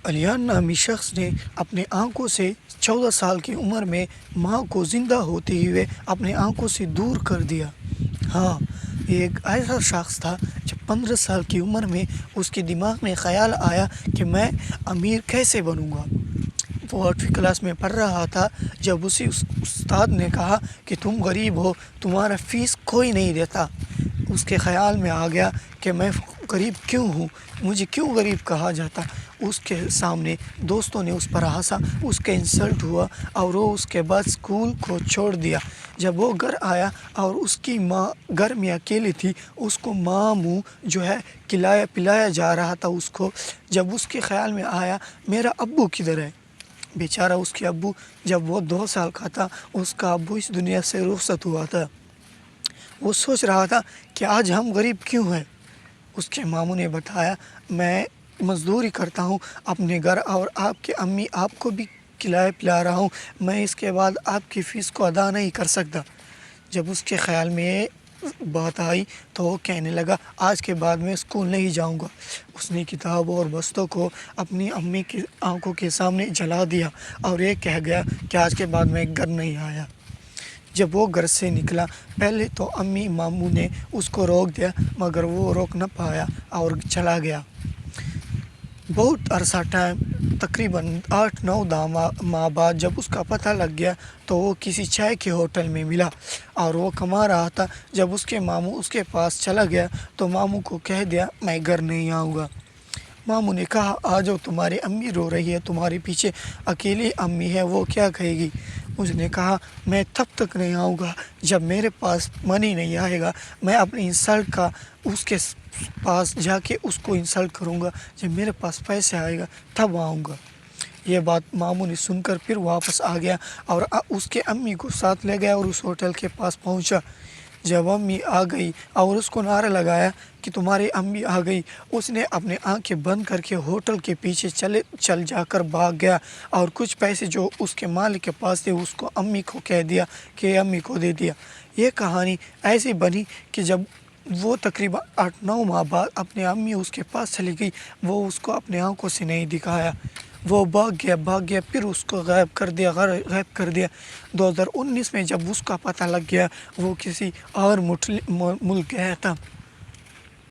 علیان نامی شخص نے اپنے آنکھوں سے 14 سال کی عمر میں ماں کو زندہ ہوتے ہوئے اپنے آنکھوں سے دور کر دیا۔ ہاں، ایک ایسا شخص تھا جب 15 سال کی عمر میں اس کے دماغ میں خیال آیا کہ میں امیر کیسے بنوں گا۔ وہ 8ویں کلاس میں پڑھ رہا تھا جب اسی استاد نے کہا کہ تم غریب ہو، تمہارا فیس کوئی نہیں دیتا۔ اس کے خیال میں آ گیا کہ میں غریب کیوں ہوں، مجھے کیوں غریب کہا جاتا۔ اس کے سامنے دوستوں نے اس پر ہنسا، اس کا انسلٹ ہوا اور وہ اس کے بعد اسکول کو چھوڑ دیا۔ جب وہ گھر آیا اور اس کی ماں گھر میں اکیلی تھی، اس کو ماموں جو ہے کھلایا پلایا جا رہا تھا اس کو۔ جب اس کے خیال میں آیا میرا ابو کدھر ہے؟ بیچارہ اس کے ابو جب وہ 2 سال کا تھا اس کا ابو اس دنیا سے رخصت ہوا تھا۔ وہ سوچ رہا تھا کہ آج ہم غریب کیوں ہیں۔ اس کے ماموں نے بتایا میں مزدوری کرتا ہوں اپنے گھر اور آپ کے امی آپ کو بھی کھلایا پلا رہا ہوں، میں اس کے بعد آپ کی فیس کو ادا نہیں کر سکتا۔ جب اس کے خیال میں بات آئی تو وہ کہنے لگا آج کے بعد میں اسکول نہیں جاؤں گا۔ اس نے کتابوں اور بستوں کو اپنی امی کی آنکھوں کے سامنے جلا دیا اور یہ کہہ گیا کہ آج کے بعد میں گھر نہیں آیا۔ جب وہ گھر سے نکلا پہلے تو امی ماموں نے اس کو روک دیا مگر وہ روک نہ پایا اور چلا گیا۔ بہت عرصہ ٹائم تقریباً 8-9 ماہ بعد جب اس کا پتہ لگ گیا تو وہ کسی چائے کے ہوٹل میں ملا اور وہ کما رہا تھا۔ جب اس کے ماموں اس کے پاس چلا گیا تو ماموں کو کہہ دیا میں گھر نہیں آؤں گا۔ ماموں نے کہا آ جاؤ، تمہاری امی رو رہی ہے، تمہارے پیچھے اکیلی امی ہے، وہ کیا کہے گی۔ اس نے کہا میں تب تک نہیں آؤں گا جب میرے پاس منی نہیں آئے گا، میں اپنی انسلٹ کا اس کے پاس جا کے اس کو انسلٹ کروں گا، جب میرے پاس پیسے آئے گا تب آؤں گا۔ یہ بات ماموں نے سن کر پھر واپس آ گیا اور اس کے امی کو ساتھ لے گیا اور اس ہوٹل کے پاس پہنچا۔ جب امی آ گئی اور اس کو نعرہ لگایا کہ تمہاری امی آ گئی، اس نے اپنے آنکھیں بند کر کے ہوٹل کے پیچھے چل جا کر بھاگ گیا اور کچھ پیسے جو اس کے مالک کے پاس تھے اس کو امی کو کہہ دیا کہ امی کو دے دیا۔ یہ کہانی ایسی بنی کہ جب وہ تقریباً 8-9 ماہ بعد اپنی امی اس کے پاس چلی گئی، وہ اس کو اپنے آنکھوں سے نہیں دکھایا، وہ بھاگ گیا پھر اس کو غائب کر دیا۔ 2019 میں جب اس کا پتہ لگ گیا وہ کسی اور ملک گیا تھا۔